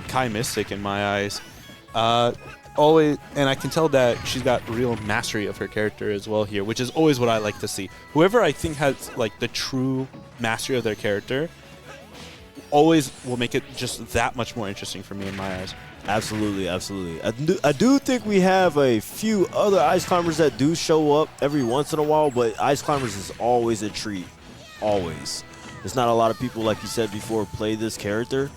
Kai Mystic in my eyes. Always, and I can tell that she's got real mastery of her character as well here, which is always what I like to see. Whoever I think has like the true mastery of their character always will make it just that much more interesting for me in my eyes. Absolutely, absolutely. I do think we have a few other Ice Climbers that do show up every once in a while, but Ice Climbers is always a treat. Always. There's not a lot of people, like you said before, play this character.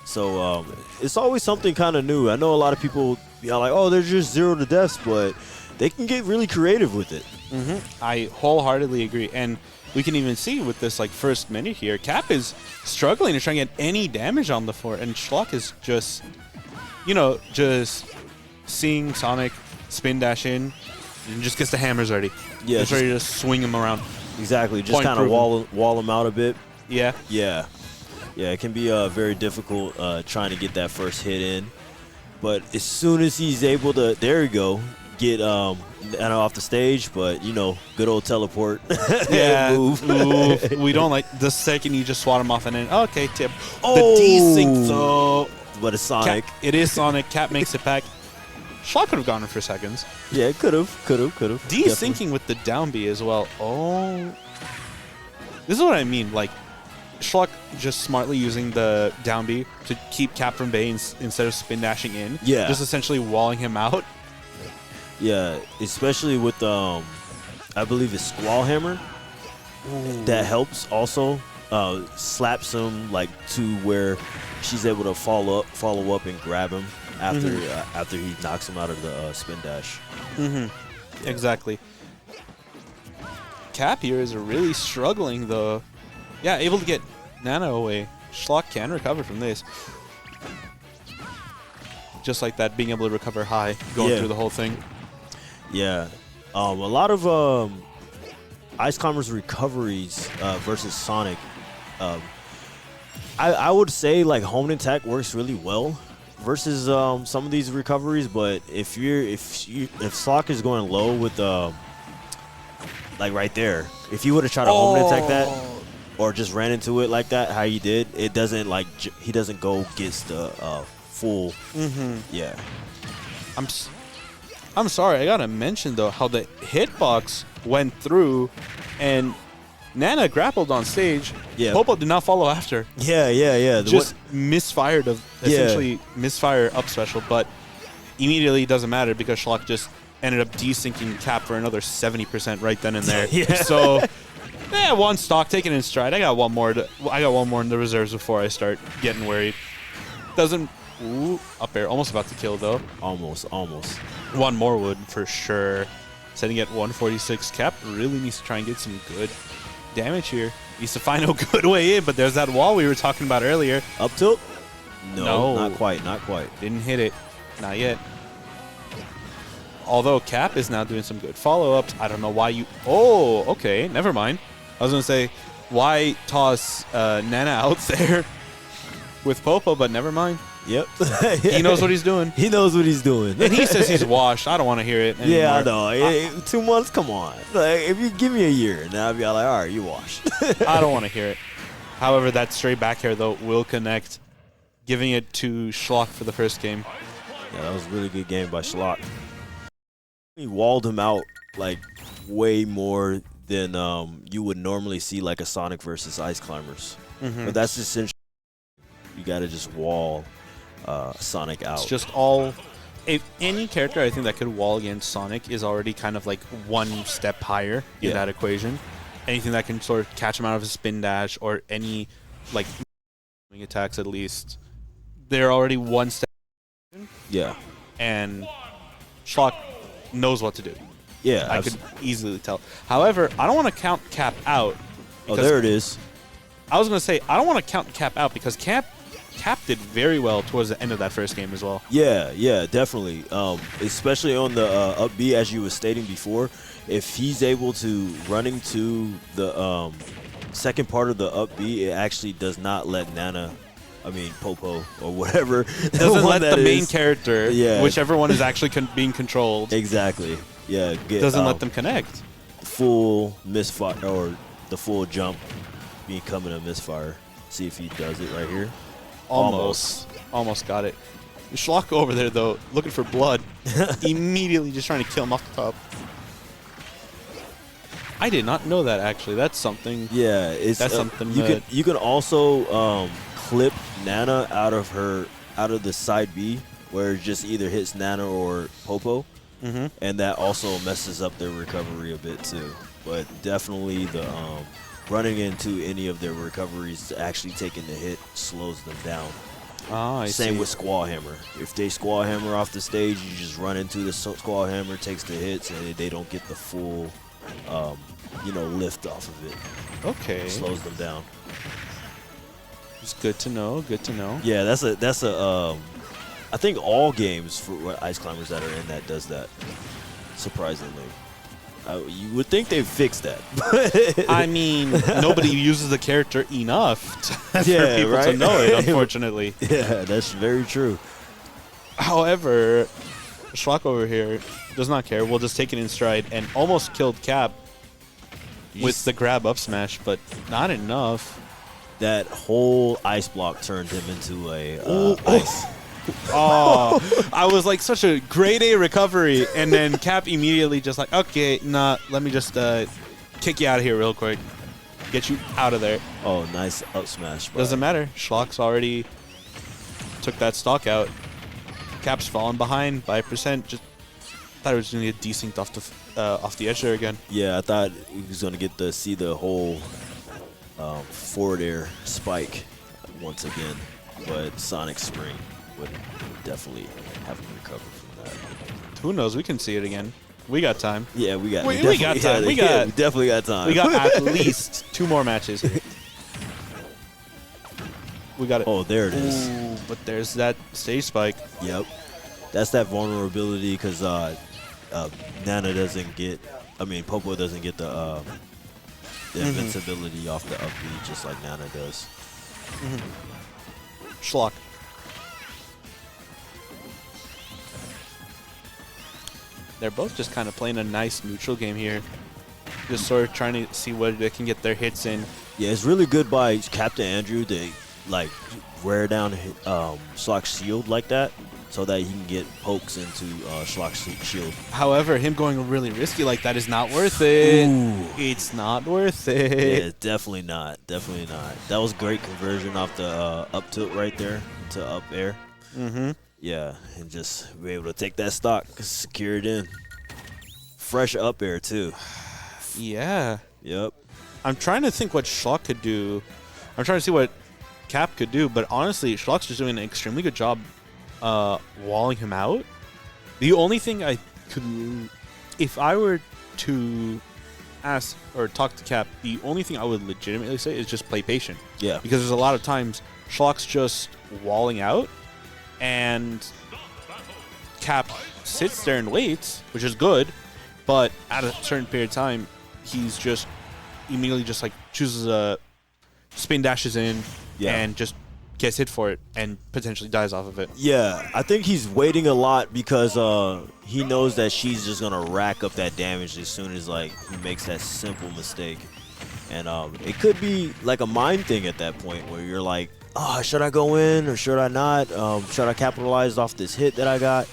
So it's always something kind of new. I know a lot of people are like, oh, they're just 0 to deaths, but they can get really creative with it. I wholeheartedly agree. And we can even see with this like first minute here, Cap is struggling to try and get any damage on the floor, and Shlock is just, you know, just seeing Sonic spin dash in and just gets the hammers ready. Yeah, just ready to swing him around. Exactly, just kind of wall him out a bit. Yeah. Yeah. Yeah, it can be very difficult trying to get that first hit in. But as soon as he's able to, there you go, get Nana off the stage, but, you know, good old teleport. Yeah, move. We don't like the second you just swat him off and then, okay, tip. The D-sync, though. But it's Sonic. It is Sonic. Cap makes it back. Shlock could have gone in for seconds. Yeah, it could have. D-syncing with the down B as well. Oh. This is what I mean. Like, Shlock just smartly using the down B to keep Cap from Bay instead of spin dashing in. Yeah. Just essentially walling him out. Yeah, especially with, I believe it's Squall Hammer. Ooh. That helps also. Slaps him like to where she's able to follow up and grab him after he knocks him out of the spin dash. Yeah. Exactly. Cap here is really struggling though. Yeah, able to get Nana away. Shlock can recover from this. Just like that, being able to recover high, going through the whole thing. Yeah. A lot of Ice Climbers recoveries versus Sonic. I would say like home attack works really well versus some of these recoveries, but if Shlock is going low with like right there, if you would have tried to home attack that or just ran into it like that, how you did, it doesn't like he doesn't go gets the full. Yeah. I'm sorry, I gotta mention though how the hitbox went through and Nana grappled on stage. Yeah. Popo did not follow after. Yeah. Just misfired essentially misfire up special, but immediately it doesn't matter because Shlock just ended up desyncing Cap for another 70% right then and there. So one stock, take it in stride. I got one more in the reserves before I start getting worried. Doesn't up air, almost about to kill though. Almost. One more would for sure. Setting at 146. Cap really needs to try and get some good damage here. Needs to find a good way in, but there's that wall we were talking about earlier. Up tilt? No, not quite. Didn't hit it. Not yet. Although Cap is now doing some good follow-ups. I don't know why you... Oh, okay. Never mind. I was going to say, why toss Nana out there with Popo, but never mind. Yep. He knows what he's doing. He knows what he's doing. And he says he's washed. I don't want to hear it anymore. Yeah, I know. 2 months, come on. Like, if you give me a year, then I'll be like, all right, you washed. I don't want to hear it. However, that straight back air, though, will connect, giving it to Shlock for the first game. Yeah, that was a really good game by Shlock. He walled him out, like, way more than you would normally see, like, a Sonic versus Ice Climbers. But that's essentially, you got to just wall Sonic out. It's just all... If any character I think that could wall against Sonic is already kind of like one step higher in that equation. Anything that can sort of catch him out of a spin dash or any like attacks at least, they're already one step. Yeah. And Shlock knows what to do. Yeah. I could easily tell. However, I don't want to count Cap out. Oh, there it is. I was going to say, I don't want to count Cap out because Cap did very well towards the end of that first game as well. Yeah, definitely. Especially on the up B, as you were stating before, if he's able to run into the second part of the up B, it actually does not let Popo or whatever. Doesn't let the main character, whichever one is actually being controlled. Exactly. Yeah. Doesn't let them connect. Full misfire or the full jump becoming a misfire. See if he does it right here. Almost got it. Shlock over there, though, looking for blood. Immediately just trying to kill him off the top. I did not know that, actually. That's something. Yeah, that's something. You can also clip Nana out of the side B, where it just either hits Nana or Popo, and that also messes up their recovery a bit too. But definitely the running into any of their recoveries, actually taking the hit, slows them down. Same with Squall Hammer. If they Squall Hammer off the stage, you just run into the Squall Hammer, takes the hits, and they don't get the full, lift off of it. Okay. It slows them down. It's good to know. Good to know. Yeah, that's a. I think all games for Ice Climbers that are in that does that. Surprisingly. You would think they'd fix that. I mean, nobody uses the character enough for people to know it, unfortunately. Yeah, that's very true. However, Shlock over here does not care. We'll just take it in stride and almost killed Capt with the grab up smash, but not enough. That whole ice block turned him into a ice. I was like such a grade A recovery, and then Capt immediately just like, okay, nah, let me just kick you out of here real quick, get you out of there. Oh, nice up smash. Doesn't matter. Shlock's already took that stock out. Cap's falling behind by a percent. Just thought it was gonna get desynced off the edge there again. Yeah, I thought he was gonna get to see the whole forward air spike once again, but Sonic Spring would definitely have him recover from that. Who knows? We can see it again. We got time. Yeah, we got time. We definitely got time. We got at least 2 more matches here. We got it. Oh, there it is. Ooh, but there's that stage spike. Yep. That's that vulnerability because Nana doesn't get, Popo doesn't get the invincibility off the up B just like Nana does. Shlock. They're both just kind of playing a nice neutral game here. Just sort of trying to see whether they can get their hits in. Yeah, it's really good by Captain Andrew to wear down Shlock's shield like that so that he can get pokes into Shlock's shield. However, him going really risky like that is not worth it. Ooh. It's not worth it. Yeah, definitely not. Definitely not. That was great conversion off the up tilt right there to up air. Yeah, and just be able to take that stock, secure it in. Fresh up air, too. Yeah. Yep. I'm trying to think what Shlock could do. I'm trying to see what Capt could do, but honestly, Shlock's just doing an extremely good job walling him out. The only thing I could... If I were to ask or talk to Capt, the only thing I would legitimately say is just play patient. Yeah. Because there's a lot of times Shlock's just walling out, and Capt sits there and waits, which is good, but at a certain period of time, he's just immediately just like chooses a spin dashes in and just gets hit for it and potentially dies off of it. Yeah, I think he's waiting a lot because he knows that she's just gonna rack up that damage as soon as he makes that simple mistake, and it could be like a mind thing at that point where you're like, oh, should I go in or should I not? Should I capitalize off this hit that I got?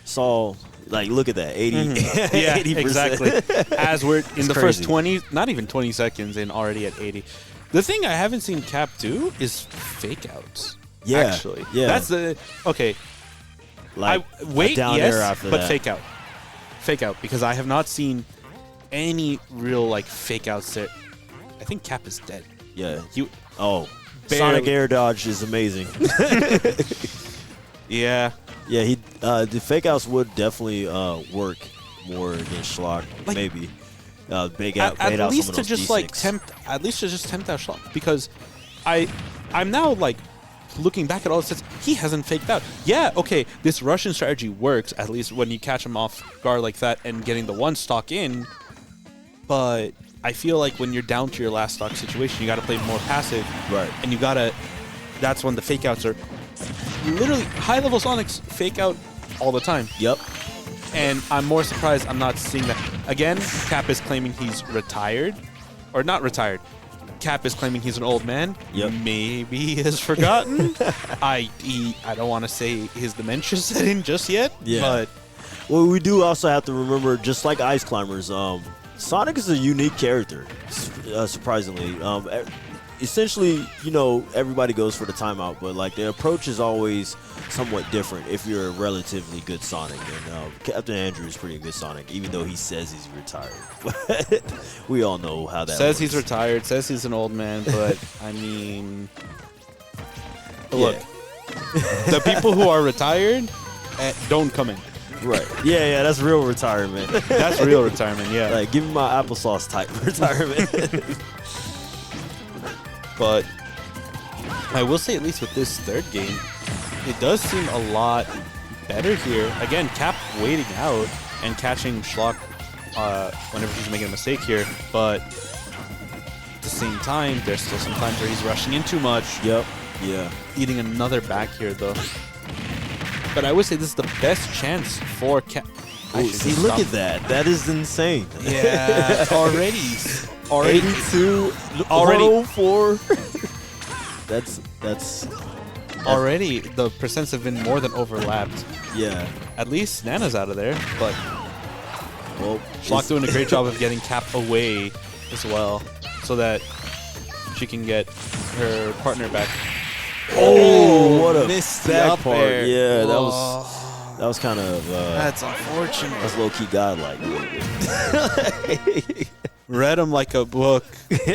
So, look at that, 80. Yeah, 80%. Exactly. As we're in the crazy. first 20, not even 20 seconds in, already at 80. The thing I haven't seen Capt do is fake outs. Yeah. Actually. Yeah. That's the, okay. Wait, down yes, air after but that. fake out. Fake out, because I have not seen any real, fake outs there. I think Capt is dead. Yeah. Barely. Sonic air dodge is amazing. Yeah. Yeah, the fake outs would definitely work more against Shlock, maybe. Bait out at least some to of those just D6. at least to just tempt out Shlock, because I'm now looking back at all this, he hasn't faked out. Yeah, okay, this Russian strategy works, at least when you catch him off guard like that and getting the one stock in, but I feel like when you're down to your last stock situation, you got to play more passive. Right. And that's when the fake outs are literally high-level Sonics fake out all the time. Yep. And I'm more surprised I'm not seeing that. Again, Capt is claiming he's retired. Or not retired. Cap is claiming he's an old man. Yep. Maybe he has forgotten. I don't want to say his dementia set in just yet. Yeah. But well, we do also have to remember, just like Ice Climbers, Sonic is a unique character, surprisingly. Essentially, you know, everybody goes for the timeout, but like the approach is always somewhat different if you're a relatively good Sonic. And Captain Andrew is pretty good Sonic, even though he says he's retired. But we all know how that says works. he's retired, says he's an old man, but I mean, look, the people who are retired don't come in. Right. Yeah, that's real retirement. That's real retirement, yeah. Like, give me my applesauce type retirement. But I will say, at least with this third game, it does seem a lot better here. Again, Cap waiting out and catching Shlock whenever he's making a mistake here. But at the same time, there's still some times where he's rushing in too much. Yep. Yeah. Eating another back here, though. But I would say this is the best chance for Cap. See, look at that. That is insane. Yeah, already 82, already 104. That's already the percents have been more than overlapped. Yeah. At least Nana's out of there, but well, Shlock doing a great job of getting Cap away as well, so that she can get her partner back. Oh, what a missed back up part. there. Yeah, Oh. that was kind of That's unfortunate. that's low key godlike. Read him like a book.